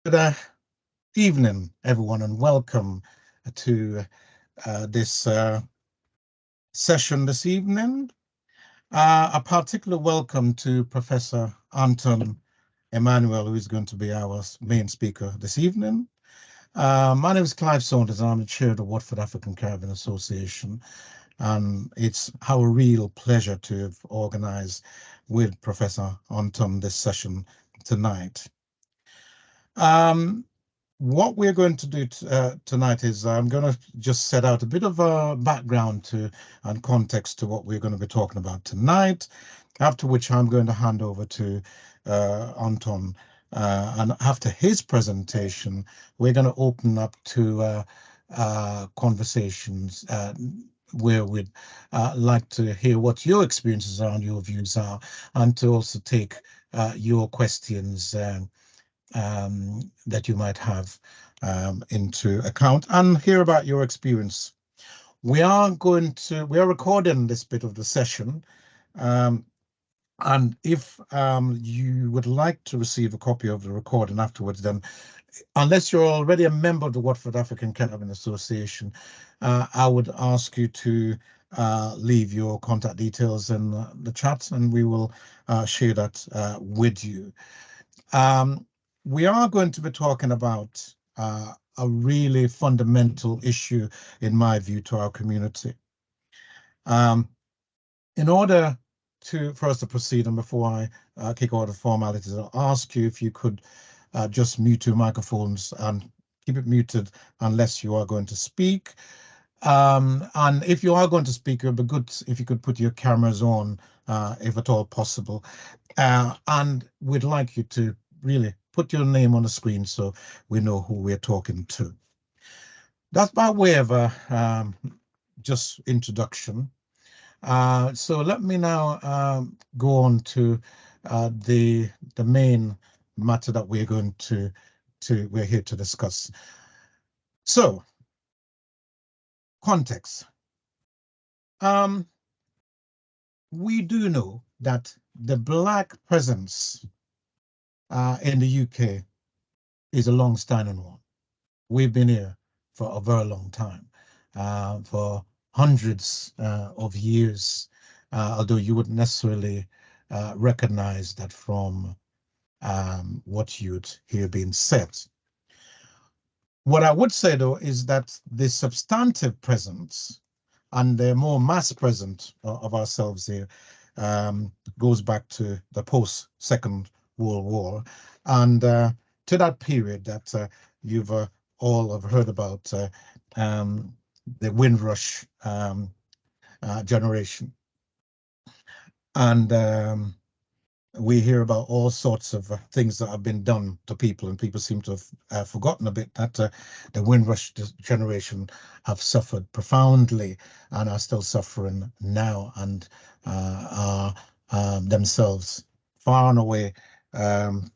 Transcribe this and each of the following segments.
Good evening, everyone, and welcome to this session this evening. A particular welcome to Professor Anton Emmanuel, who is going to be our main speaker this evening. My name is Clive Saunders, and I'm the chair of the Watford African Caribbean Association, and it's our real pleasure to have organized with Professor Anton this session tonight. What we're going to do tonight is I'm going to just set out a bit of a background to and context to what we're going to be talking about tonight, after which I'm going to hand over to Anton. And after his presentation, we're going to open up to conversations where we'd like to hear what your experiences are and your views are, and to also take your questions that you might have into account and hear about your experience. We are recording this bit of the session. And if you would like to receive a copy of the recording afterwards, then unless you're already a member of the Watford African Caribbean Association, I would ask you to leave your contact details in the chat, and we will share that with you. We are going to be talking about a really fundamental issue, in my view, to our community. In order for us to proceed, and before I kick off the formalities, I'll ask you if you could just mute your microphones and keep it muted unless you are going to speak. And if you are going to speak, it would be good if you could put your cameras on, if at all possible. And we'd like you to really put your name on the screen so we know who we're talking to. That's by way of a just introduction. So let me now go on to the main matter that we're going we're here to discuss. So, context. We do know that the Black presence in the UK is a long-standing one. We've been here for a very long time, for hundreds of years, although you wouldn't necessarily recognize that from what you'd hear being said. What I would say, though, is that the substantive presence and the more mass present of ourselves here goes back to the post-Second World War, and to that period that you've all have heard about, the Windrush generation. And we hear about all sorts of things that have been done to people, and people seem to have forgotten a bit that the Windrush generation have suffered profoundly and are still suffering now, and are themselves far and away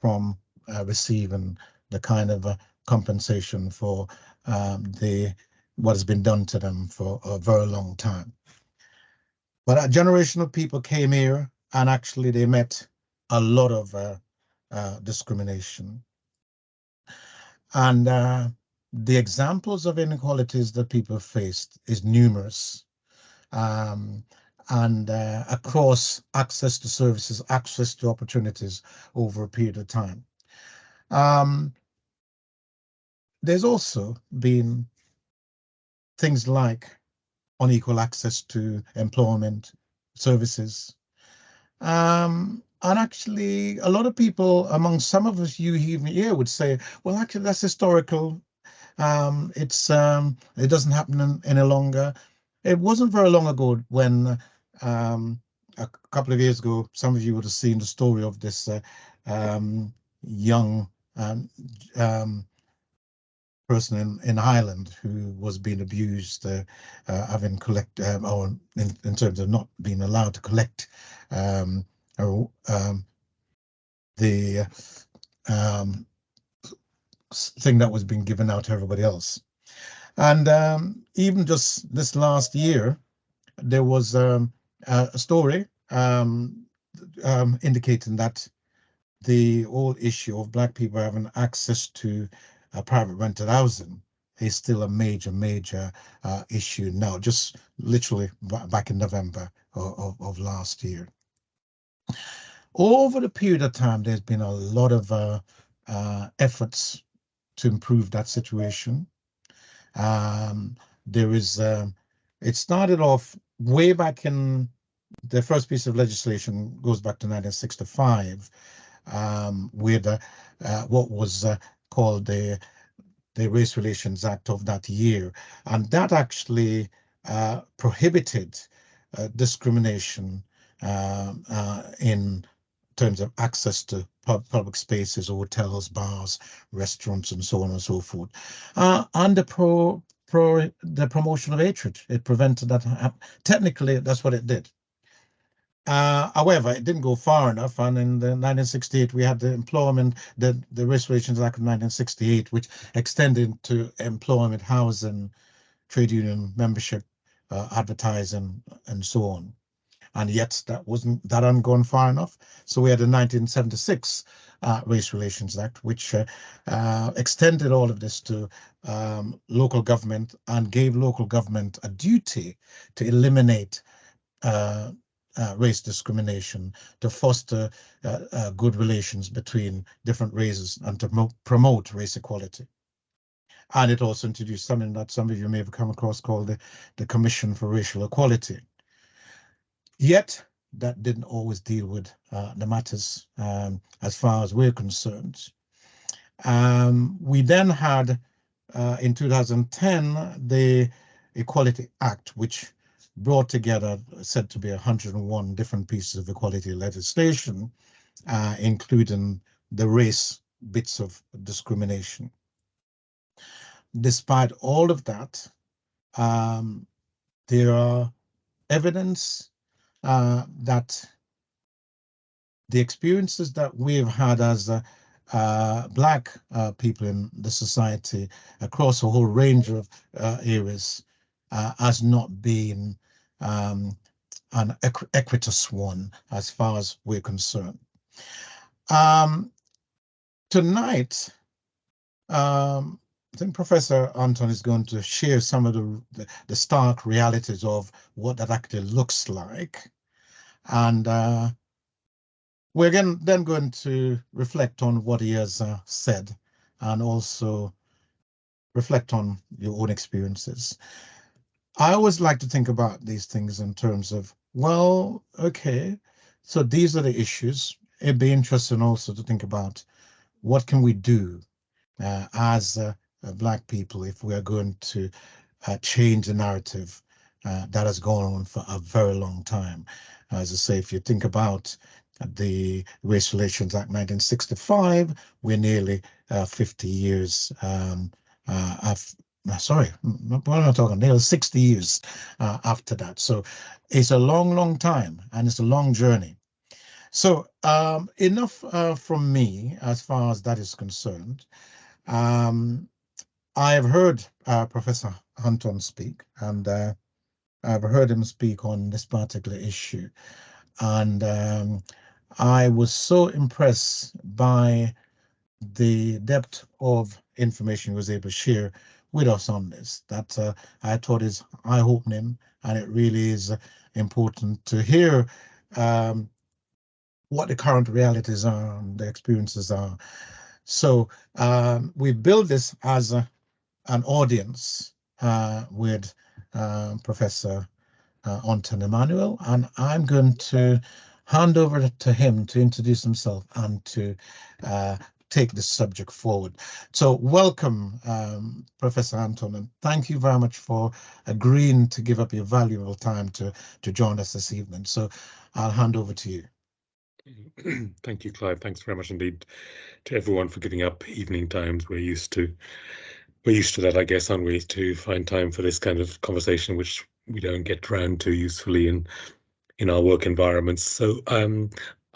from receiving the kind of compensation for what has been done to them for a very long time. But a generation of people came here, and actually they met a lot of discrimination. And the examples of inequalities that people faced is numerous. And across access to services, access to opportunities over a period of time. There's also been things like unequal access to employment, services. And actually, a lot of people, among some of us, you even here would say, well, actually, that's historical. It doesn't happen any longer. It wasn't very long ago when, a couple of years ago, some of you would have seen the story of this young person in Ireland who was being abused, having collect or in terms of not being allowed to collect the thing that was being given out to everybody else. And even just this last year, there was a story indicating that the whole issue of Black people having access to private rented housing is still a major issue now, just literally back in November of last year. Over the period of time, there's been a lot of efforts to improve that situation. There is, it started off way back in the first piece of legislation goes back to 1965, with what was called the Race Relations Act of that year. And that actually prohibited discrimination in terms of access to public spaces, hotels, bars, restaurants, and so on and so forth. And the promotion of hatred. It prevented that. Technically, that's what it did. However, it didn't go far enough, and in the 1968 we had the Race Relations Act of 1968, which extended to employment, housing, trade union membership, advertising, and so on. And yet that hadn't gone far enough. So we had the 1976 Race Relations Act, which extended all of this to local government and gave local government a duty to eliminate race discrimination, to foster good relations between different races, and to promote race equality. And it also introduced something that some of you may have come across called the Commission for Racial Equality. Yet that didn't always deal with the matters as far as we're concerned. We then had in 2010 the Equality Act, which brought together said to be 101 different pieces of equality legislation, including the race bits of discrimination. Despite all of that, there are evidence that the experiences that we've had as Black people in the society across a whole range of areas has not been an equitous one as far as we're concerned. Tonight, I think Professor Anton is going to share some of the stark realities of what that actually looks like. And we're then going to reflect on what he has said, and also reflect on your own experiences. I always like to think about these things in terms of, well, okay, so these are the issues. It'd be interesting also to think about what can we do as Black people if we are going to change the narrative that has gone on for a very long time. As I say, if you think about the Race Relations Act 1965, we're nearly 50 years sorry, what am I talking? Nearly 60 years after that. So it's a long time, and it's a long journey. So enough from me as far as that is concerned. I have heard Professor Anton speak, and I've heard him speak on this particular issue. And I was so impressed by the depth of information he was able to share with us on this that I thought is eye-opening, and it really is important to hear what the current realities are and the experiences are. So we build this as an audience with Professor Anton Emmanuel, and I'm going to hand over to him to introduce himself and to take this subject forward. So welcome, Professor Anton, and thank you very much for agreeing to give up your valuable time to join us this evening. So I'll hand over to you. Thank you, Clive. Thanks very much indeed to everyone for giving up evening times. We're used to that, I guess, aren't we, to find time for this kind of conversation, which we don't get around to usefully in our work environments. So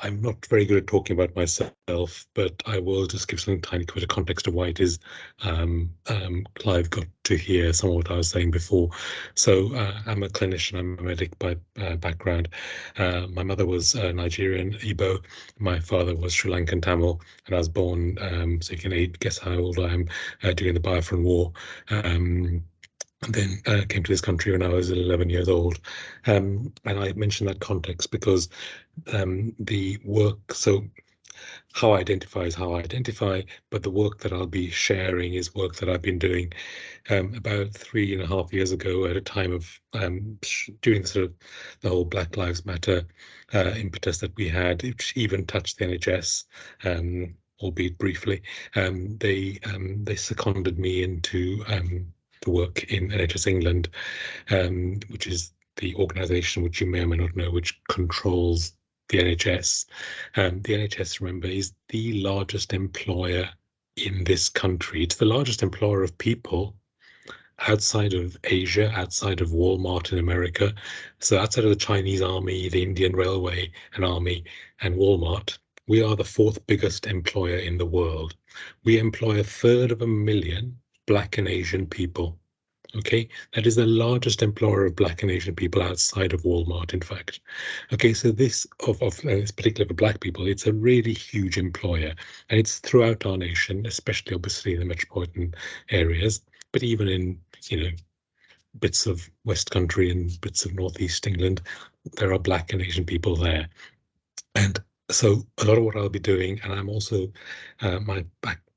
I'm not very good at talking about myself, but I will just give some tiny bit of context of why it is Clive got to hear some of what I was saying before. So I'm a clinician, I'm a medic by background. My mother was Nigerian, Igbo. My father was Sri Lankan Tamil, and I was born, so you can guess how old I am, during the Biafran War. And then came to this country when I was 11 years old. And I mention that context because the work, so how I identify is how I identify, but the work that I'll be sharing is work that I've been doing about 3.5 years ago, at a time of during the whole Black Lives Matter impetus that we had, which even touched the NHS, albeit briefly. They seconded me into the work in NHS England, which is the organisation which you may or may not know, which controls the NHS. The NHS, remember, is the largest employer in this country. It's the largest employer of people outside of Asia, outside of Walmart in America. So outside of the Chinese army, the Indian railway and army, and Walmart, we are the fourth biggest employer in the world. We employ 1/3 Black and Asian people. Okay, that is the largest employer of Black and Asian people outside of Walmart, in fact. Okay, so this this particular for Black people, it's a really huge employer, and it's throughout our nation, especially obviously in the metropolitan areas, but even in, bits of West Country and bits of Northeast England, there are Black and Asian people there. And so a lot of what I'll be doing, and I'm also, my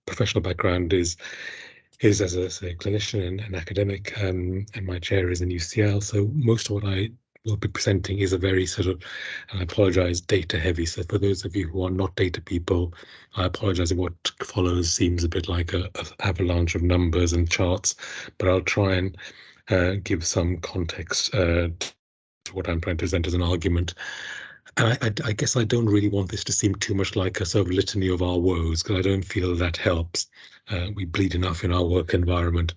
professional background is as a clinician and an academic, and my chair is in UCL. So most of what I will be presenting is a very sort of, and I apologize, data heavy. So for those of you who are not data people, I apologize if what follows seems a bit like a avalanche of numbers and charts, but I'll try and give some context to what I'm trying to present as an argument. And I guess I don't really want this to seem too much like a sort of litany of our woes, because I don't feel that helps. We bleed enough in our work environment.